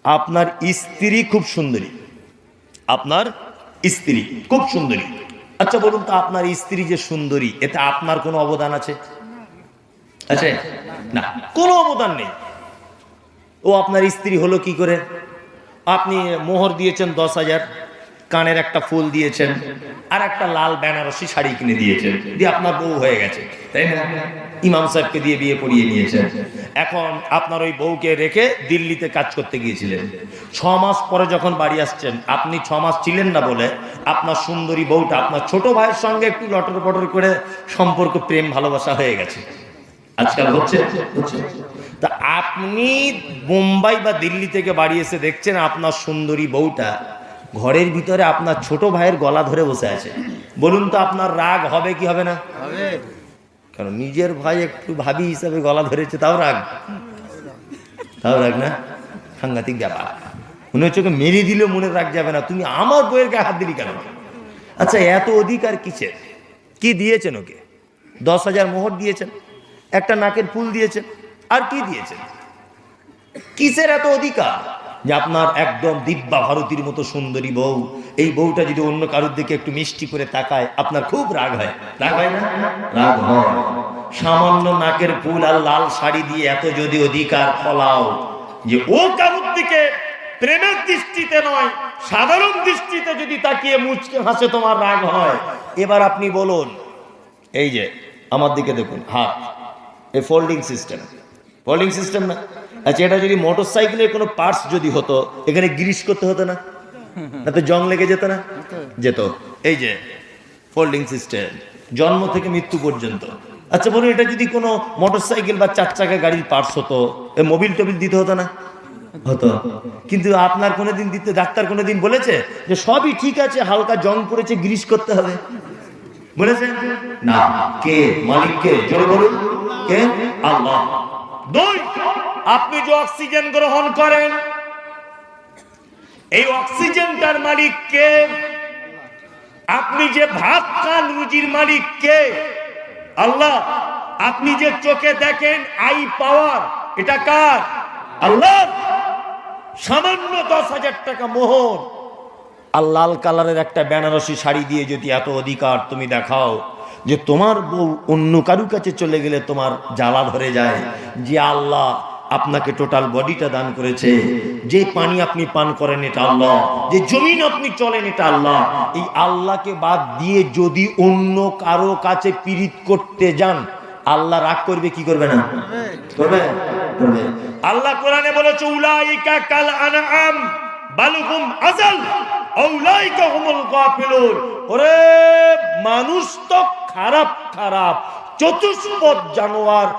আপনার স্ত্রী খুব সুন্দরী, আপনার স্ত্রী খুব সুন্দরী। আচ্ছা বলুন তো, আপনার স্ত্রী যে সুন্দরী, এতে আপনার কোনো অবদান আছে? আছে না, কোনো অবদান নেই। ও আপনার স্ত্রী হলো কি করে? আপনি মোহর দিয়েছেন 10,000, কানের একটা ফুল দিয়েছেন, আর একটা লাল বেনারসি শাড়ি কিনে দিয়েছেন, দিয়ে আপনার বউ হয়ে গেছে, তাই না? ইমাম সাহেবকে দিয়ে বিয়ে পড়িয়ে নিয়েছেন। এখন আপনার ওই বউকে রেখে দিল্লিতে কাজ করতে গিয়েছিলেন। 6 মাস পরে যখন বাড়ি আসছেন, আপনি 6 মাস ছিলেন না বলে আপনার সুন্দরী বউটা আপনার ছোট ভাইয়ের সঙ্গে একটু লটর পটর করে সম্পর্ক, প্রেম ভালোবাসা হয়ে গেছে। আজকাল হচ্ছে। তা আপনি মুম্বাই বা দিল্লি থেকে বাড়ি এসে দেখছেন আপনার সুন্দরী বউটা ঘরের ভিতরে আপনার ছোট ভাইয়ের গলা ধরে বসে আছে। বলুন তো আপনার রাগ হবে কি হবে না? কারণ নিজের ভাই একটু ভাবি হিসাবে গলা ধরেছে, তাও রাগ না? সাংঘাতিক ব্যাপার। মনে হচ্ছে ওকে মেরে দিলেও মনে রাগ যাবে না, তুমি আমার বইয়ের গায়ে হাত দিলি কেন? আচ্ছা, এত অধিকার কিসের? কি দিয়েছেন ওকে? 10,000 মোহর দিয়েছেন, একটা নাকের ফুল দিয়েছেন, আর কি দিয়েছেন? কিসের এত অধিকার যে আপনার একদম দিব্যা ভারতীর মতো সুন্দরী বউ, এই বউটা যদি অন্য কারোর দিকে একটু মিষ্টি করে তাকায়, আপনার খুব রাগ হয়? রাগ হয় না? রাগ হয়। সামান্য নাকের ফুল আর লাল শাড়ি দিয়ে এত যদি অধিকার ফলাও যে ও কারোর দিকে প্রেমের দৃষ্টিতে নয়, সাধারণ দৃষ্টিতে যদি তাকিয়ে মুচকে হাসে তোমার রাগ হয়, এবার আপনি বলুন, এই যে আমার দিকে দেখুন, হাত এই ফোল্ডিং সিস্টেম না? আচ্ছা, এটা যদি মোটর সাইকেলের কোনো পার্টস যদি হতো, এখানে গ্রিস করতে হতো না? তো জং লেগে যেত না? যেত। এই যে ফোল্ডিং সিস্টেম, জন্ম থেকে মৃত্যু পর্যন্ত। আচ্ছা বলুন, এটা যদি কোনো মোটর সাইকেল বা 4 চাকা গাড়ির পার্টস হতো, মোবিল টোবিল দিতে হতো না? হতো। কিন্তু আপনার কোনোদিন দিতে, ডাক্তার কোনোদিন বলেছে যে সবই ঠিক আছে, হালকা জং পড়েছে, গ্রিস করতে হবে? বলেছে না। কে মালিক? কে? জোরে বলুন, কে? আল্লাহ। দুই, আপনি যে অক্সিজেন গ্রহণ করেন, এই অক্সিজেনটার মালিক কে? আপনি যে ভাত খান, রুজির মালিক কে? আল্লাহ। আপনি যে চোখে দেখেন, আই পাওয়ার, এটা কার? আল্লাহ। সামান্য 10,000 টাকা মোহর আর লাল কালারের একটা বেনারসি শাড়ি দিয়ে যদি এত অধিকার তুমি দেখাও যে তোমার বউ অন্য কারু কাছে চলে গেলে তোমার জ্বালা ধরে যায়, যে আল্লাহ আপনাকে টোটাল বডিটা দান করেছে, যে পানি আপনি পান করেন এটা আল্লাহ, যে জমিন আপনি চলেন এটা আল্লাহ, এই আল্লাহকে বাদ দিয়ে যদি অন্য কারো কাছে পীড়িত করতে যান, আল্লাহ রাগ করবে কি করবে না? করবে। আল্লাহ কোরআনে বলেছে, উলাইকা কাল আনআম বাল হুম আযাল উলাইকা হুমুল গাফিলুন। ওরে মানুষ তো খারাপ চতুষ্পদ জানোয়ার,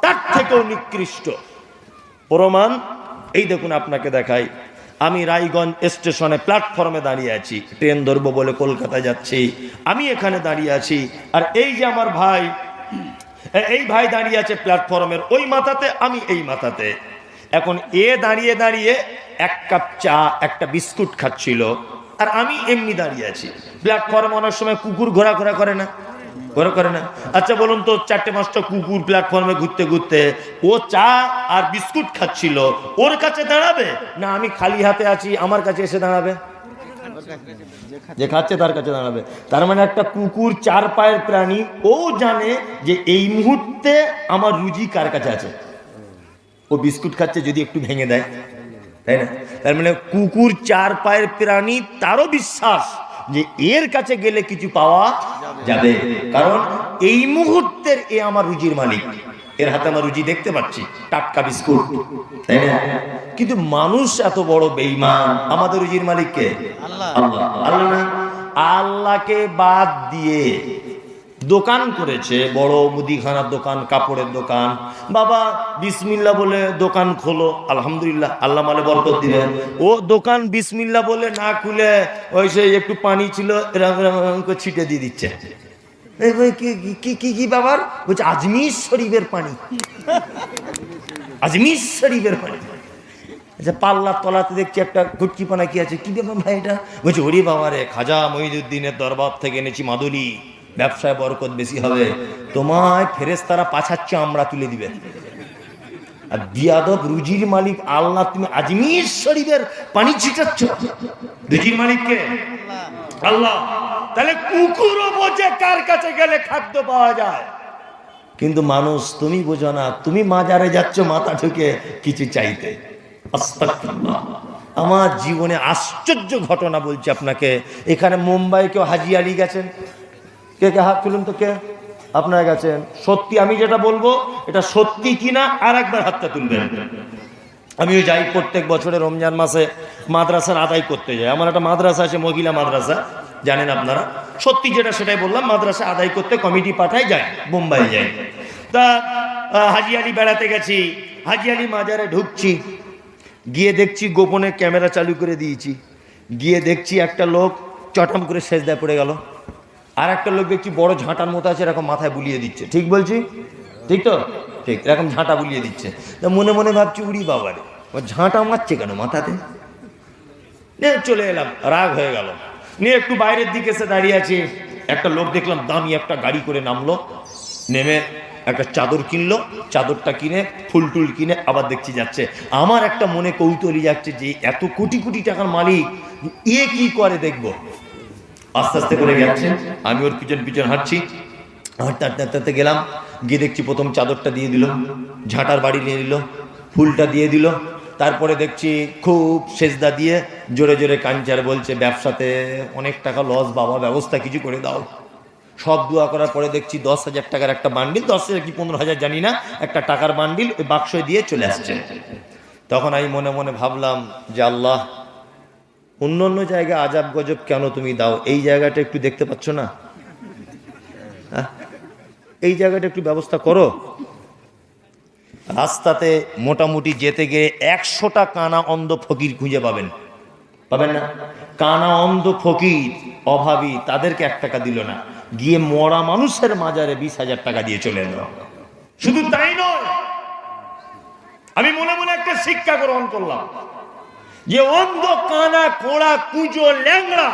তার থেকেও নিকৃষ্ট। প্রমাণ এই দেখুন, আপনাকে দেখাই। আমি রায়গঞ্জ স্টেশনে প্ল্যাটফর্মে দাঁড়িয়ে আছি, ট্রেন ধরবো বলে কলকাতা যাচ্ছি। আমি এখানে দাঁড়িয়ে আছি, আর এই যে আমার ভাই, এই ভাই দাঁড়িয়ে আছে প্ল্যাটফর্মের ওই মাথাতে, আমি এই মাথাতে। এখন এ দাঁড়িয়ে দাঁড়িয়ে 1 কাপ চা, একটা বিস্কুট খাচ্ছিল, আর আমি এমনি দাঁড়িয়ে আছি। প্ল্যাটফর্মে অনেক সময় কুকুর ঘোরাঘোরা করে না? করে না? আচ্ছা বলুন তো, 4-5টা কুকুর প্ল্যাটফর্মে ঘুরতে ঘুরতে ও চা আর বিস্কুট খাচ্ছিল, ওর কাছে দাঁড়াবে না আমি খালি হাতে আছি আমার কাছে এসে দাঁড়াবে? যে খাচ্ছে তার কাছে দাঁড়াবে। তার মানে একটা কুকুর 4 পায়ের প্রাণী, ও জানে যে এই মুহূর্তে আমার রুজি কার কাছে আছে। ও বিস্কুট খাচ্ছে, যদি একটু ভেঙে দেয়, তাই না? তার মানে কুকুর 4 পায়ের প্রাণী, তারও বিশ্বাস যে এর কাছে গেলে কিছু পাওয়া যাবে, কারণ এই মুহূর্তের এ আমার রুজির মালিক, এর হাতে আমার রুজি দেখতে পাচ্ছি, টাটকা বিস্কুট, তাই না? কিন্তু মানুষ এত বড় বেঈমান, আমাদের রুজির মালিক কে? আল্লাহ। আল্লাহ না? আল্লাহকে বাদ দিয়ে দোকান করেছে, বড় মুদিখানার দোকান, কাপড়ের দোকান। বাবা বিসমিল্লাহ বলে দোকান খোলো, আলহামদুলিল্লাহ, আল্লাহ মালে বরকত দিবেন। ও দোকান বিসমিল্লাহ বলে না খুলে ওই সেই একটু পানি ছিল এরকম করে ছিটে দিয়ে দিচ্ছে। কি বাবার? বলছে আজমির শরীফের পানি, আজমির শরীফের পানি। আচ্ছা, পাল্লার তলাতে দেখছি একটা গুটকিপানা কি আছে, কি ব্যাপার ভাই এটা? বলছে ওরে বাবা রে, খাজা মঈনুদ্দিনের দরবার থেকে এনেছি মাদুলি, ব্যবসায় বরকত বেশি হবে। তোমায় ফেরেশতারা পাছাচ্ছে, আমরা তুলে দিবে। আর বিয়াদব রুজির মালিক আল্লাহ, তুমি আজমির শরীফের পানি ছিটাচ্ছ। রুজির মালিক কে? আল্লাহ। তাহলে কুকুরও বোঝে কার কাছে গেলে খাদ্য পাওয়া যায়, কিন্তু মানুষ তুমি বোঝো না, তুমি মাজারে যাচ্ছ মাথা ঢুকে কিছু চাইতে। আস্তাগফিরুল্লাহ। আমার জীবনে আশ্চর্য ঘটনা বলছি আপনাকে। এখানে মুম্বাই কেউ হাজি আলী গেছেন? কে কে হাত তুলুন তো, কে আপনারা গেছেন? সত্যি আমি যেটা বলবো এটা সত্যি কিনা আর একবার হাতটা তুলবেন। আমিও যাই প্রত্যেক বছরে রমজান মাসে মাদ্রাসার আদায় করতে যাই। আমার একটা মাদ্রাসা আছে, মহিলা মাদ্রাসা, জানেন আপনারা। সত্যি যেটা সেটাই বললাম, মাদ্রাসা আদায় করতে কমিটি পাঠায়, যায় মুম্বাই যাই। তা হাজি আলী বেড়াতে গেছি, হাজি আলী মাজারে ঢুকছি, গিয়ে দেখছি গোপনে ক্যামেরা চালু করে দিয়েছি, গিয়ে দেখছি একটা লোক চটাম করে সেজদায় পড়ে গেল, আর একটা লোক দেখছি বড় ঝাঁটার মতো আছে, এরকম মাথায় বুলিয়ে দিচ্ছে। ঠিক বলছি? ঠিক তো? ঠিক, এরকম ঝাঁটা বুলিয়ে দিচ্ছে। তা মনে মনে ভাবছি, উড়ি বাবারে, ও ঝাঁটা মারছে কেন মাথাতে? চলে এলাম, রাগ হয়ে গেল। নিয়ে একটু বাইরের দিকে এসে দাঁড়িয়ে আছি, একটা লোক দেখলাম দামি একটা গাড়ি করে নামলো, নেমে একটা চাদর কিনলো, চাদরটা কিনে ফুল টুল কিনে আবার দেখছি যাচ্ছে। আমার একটা মনে কৌতূহলী যাচ্ছে যে এত কোটি কোটি টাকার মালিক এ কি করে দেখবো। আস্তে আস্তে করে যাচ্ছে, আমি ওর পিছন পিছন হাঁটছি, হাঁটতে হাঁটতে হাঁটতে গেলাম, গিয়ে দেখছি প্রথম চাদরটা দিয়ে দিল, ঝাঁটার বাড়ি নিয়ে নিল, ফুলটা দিয়ে দিল, তারপরে দেখছি খুব সেজদা দিয়ে জোরে জোরে কাঞ্চার বলছে, ব্যবসাতে অনেক টাকা লস বাবা, ব্যবস্থা কিছু করে দাও। সব দোয়া করার পরে দেখছি 10,000 টাকার একটা বান্ডিল, 10,000 কি 15,000 জানি না, একটা টাকার বান্ডিল ওই বাক্সয় দিয়ে চলে আসছে। তখন আমি মনে মনে ভাবলাম যে আল্লাহ, অন্য অন্য জায়গায় আজাব গজব কেন তুমি দাও, এই জায়গাটা একটু দেখতে পাচ্ছ না? এই জায়গাটা একটু ব্যবস্থা করো। রাস্তাতে মোটামুটি যেতে গিয়ে 100টা কানা অন্ধ ফকির খুঁজে পাবেন, পাবেন না? কানা অন্ধ ফকির অভাবী, তাদেরকে 1 টাকা দিল না, গিয়ে মরা মানুষের মাজারে 20,000 টাকা দিয়ে চলে এলো। শুধু তাই নয়, আমি মনে মনে একটা শিক্ষা গ্রহণ করলাম যে অন্ধ, কানা, কোড়া, কুঁজো, ল্যাংড়া,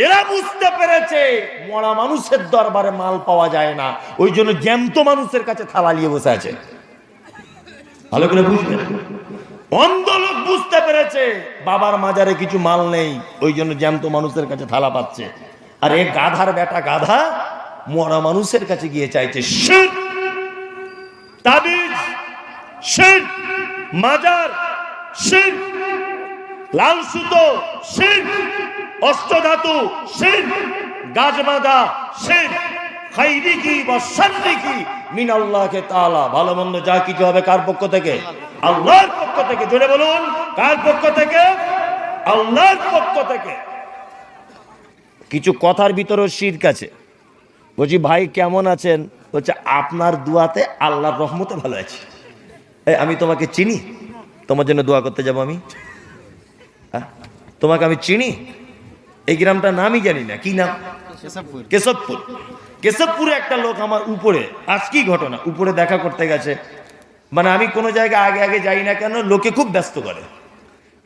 এরা বুঝতে পেরেছে মরা মানুষের দরবারে মাল পাওয়া যায় না, ওই জন্য জ্যান্ত মানুষের কাছে থালা নিয়ে বসে আছে। ভালো করে বুঝবেন, অন্ধ লোক বুঝতে পেরেছে বাবার মাজারে কিছু মাল নেই, ওই জন্য জ্যান্ত মানুষের কাছে থালা পাচ্ছে। আর এ গাধার বেটা গাধা মরা মানুষের কাছে গিয়ে চাইছে শিরক, তাবিজ শিরক, মাজার শিরক, লাল সুতো শিরক, অষ্টধাতু শিরক, গাছ বাঁধা শিরক, খাইরিকি বা শাররিকি মিনাল্লাহি তাআলা। ভালো মন্দ যা কিছু হবে কার পক্ষ থেকে? আল্লাহর পক্ষ থেকে। জোরে বলুন, কার পক্ষ থেকে? আল্লাহর পক্ষ থেকে। কিছু কথার ভিতরেও শিরক আছে। বলছি ভাই কেমন আছেন? বলছে আপনার দোয়াতে আল্লাহর রহমতে ভালো আছি। আমি তোমাকে চিনি, তোমার জন্য দোয়া করতে যাব আমি? তোমাকে আমি চিনি? এই গ্রামটার নামই জানি না, কি নাম? কেশবপুর। কেশবপুরে একটা লোক আমার উপরে, আজ কি ঘটনা, উপরে দেখা করতে গেছে। মানে আমি কোনো জায়গায় আগে আগে যাই না কেন, লোকে খুব ব্যস্ত করে।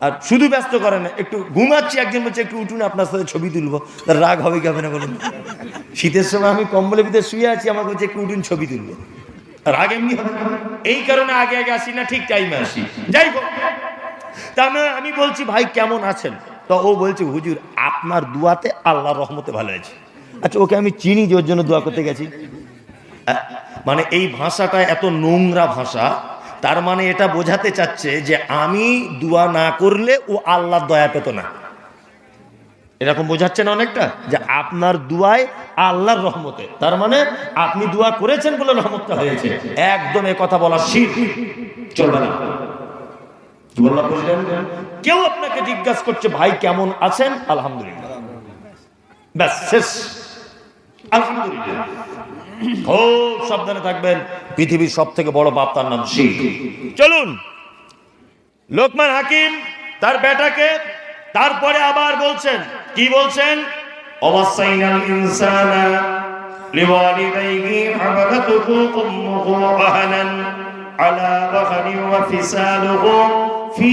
আর শুধু ব্যস্ত করে না, একটু ঘুমাচ্ছি, একজন বলছে একটু উঠুন আপনার সাথে ছবি তুলবো, তার রাগ হবে কি হবে না বলুন? শীতের সময় আমি কম্বলের ভিতরে শুয়ে আছি, আমার বলছে একটু উঠুন ছবি তুলবো, রাগ এমনি হবে। এই কারণে আগে আগে আসি না, ঠিক টাইমে আসি। যাই হোক, তা আমি বলছি ভাই কেমন আছেন? তো ও বলছে হুজুর আপনার দোয়াতে আল্লাহর রহমতে ভালো আছে। আচ্ছা, ওকে আমি চিনি যে ওর জন্য দোয়া করতে গেছি। মানে এই ভাষাটা এত নোংরা ভাষা, তার মানে এটা বোঝাতে চাচ্ছে যে আমি দোয়া না করলে ও আল্লাহর দয়া পেত না। এরকম বোঝাচ্ছে না অনেকটা, যে আপনার দোয়ায় আল্লাহর রহমতে, তার মানে আপনি দোয়া করেছেন বলে রহমতটা হয়েছে। একদম এ কথা বলা শিরক, চলবে না। কেউ আপনাকে জিজ্ঞাসা করছে ভাই কেমন আছেন? আলহামদুলিল্লাহ, ব্যাস শেষ। আলহামদুলিল্লাহ। খুব সাবধানে থাকবেন, পৃথিবীর সব থেকে বড় পাপ, তার নাম শিরক। চলুন, লোকমান হাকিম তার বেটাকে তারপরে আবার বলছেন, কি বলছেন? ওয়াসাইনাল ইনসানা লিওয়ালিদাইহি হামালাতুহু উম্মুহু ওয়াহানান আলা ওয়াহানি ওয়া ফিসালুহু ফি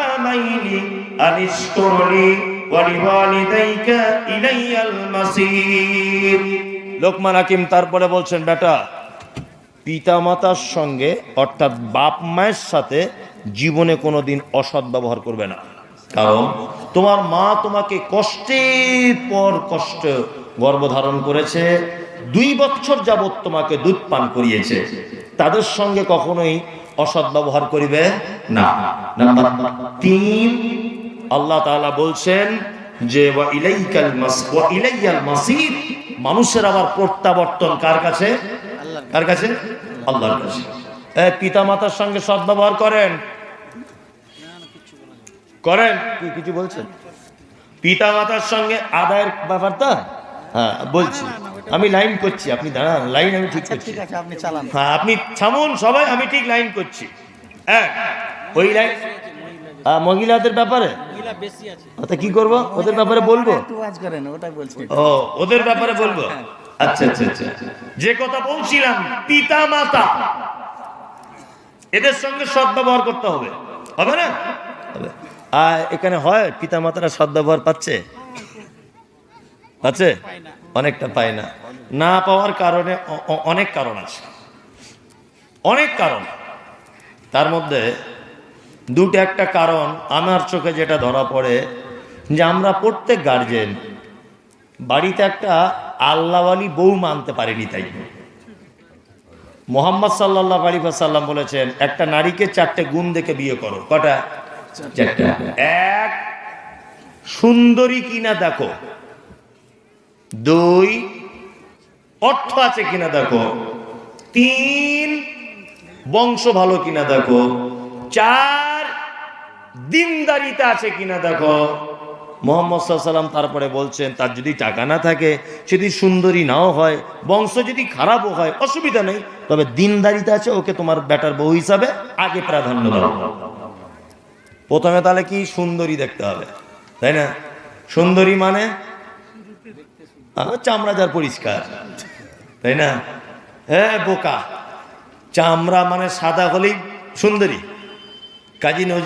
আমাইনি আনিশকুরলি ওয়া লিওয়ালিদাইকা ইলাইয়াল মাসির। লোকমান হাকিম তারপরে বলছেন, বেটা পিতামাতার সঙ্গে অর্থাৎ বাপ মায়ের সাথে জীবনে কোনোদিন অসৎ ব্যবহার করবে না। কারণ তোমার মা তোমাকে কষ্টের পর কষ্ট গর্ভধারণ করেছে, 2 বছর যাবৎ তোমাকে দুধ পান করিয়েছে, তাদের সঙ্গে কখনোই অসৎ ব্যবহার করিবে না। নাম্বার 3, আল্লাহ তাআলা বলছেন যে ওয়া ইলাইয়াল মাসির, মানুষের আবার প্রত্যাবর্তন কার কাছে? কার কাছে? আল্লাহর কাছে। পিতা মাতার সঙ্গে সৎ ব্যবহার করেন? করেন কি কিছু বলছেন? পিতা মাতার সঙ্গে আদায়ের ব্যাপারটা হ্যাঁ বলছি, আমি লাইন করছি, আপনি দাঁড়ান, লাইন আমি ঠিক করছি। হ্যাঁ আপনি থামুন সবাই, আমি ঠিক লাইন করছি। ওই লাইন মহিলাদের ব্যাপারে কি করবো? ওদের ব্যাপারে বলবো? ও ওদের ব্যাপারে বলবো? আচ্ছা আচ্ছা আচ্ছা। যে কথা বলছিলাম, পিতা মাতা এদের সঙ্গে সৎ ব্যবহার করতে হবে, হবে না? এখানে হয় পিতা মাতারা সৎ ব্যবহার পাচ্ছে? পাচ্ছে? অনেকটা পায় না। না পাওয়ার কারণে অনেক কারণ আছে, অনেক কারণ। তার মধ্যে একটা কারণ আমার চোখে যেটা ধরা পড়ে, যে আমরা প্রত্যেক গার্জেন বাড়িতে একটা আল্লাহওয়ালি বউ মানতে পারিনি। তাই মুহাম্মদ সাল্লাল্লাহু আলাইহি ওয়াসাল্লাম বলেছেন, একটা নারীকে 4টে গুণ দেখে বিয়ে করো। কটা? 4টা। 1, সুন্দরী কিনা দেখো। 2, অর্থ আছে কিনা দেখো। 3, বংশ ভালো কিনা দেখো। 4, দিনদারিতা আছে কিনা দেখো। মুহাম্মদ সাল্লাল্লাহু আলাইহি ওয়াসাল্লাম তারপরে বলছেন, তার যদি টাকা না থাকে, যদি সুন্দরী নাও হয়, বংশ যদি খারাপও হয়, অসুবিধা নেই, তবে দিনদারিতা আছে, ওকে তোমার বেটার বউ হিসাবে আগে প্রাধান্য দাও। প্রথমে তাহলে কি? সুন্দরী দেখতে হবে, তাই না? সুন্দরী মানে চামড়া যার পরিষ্কার, তাই না? হ্যাঁ বোকা, চামড়া মানে সাদা হলেই সুন্দরী। কাজী নজরুল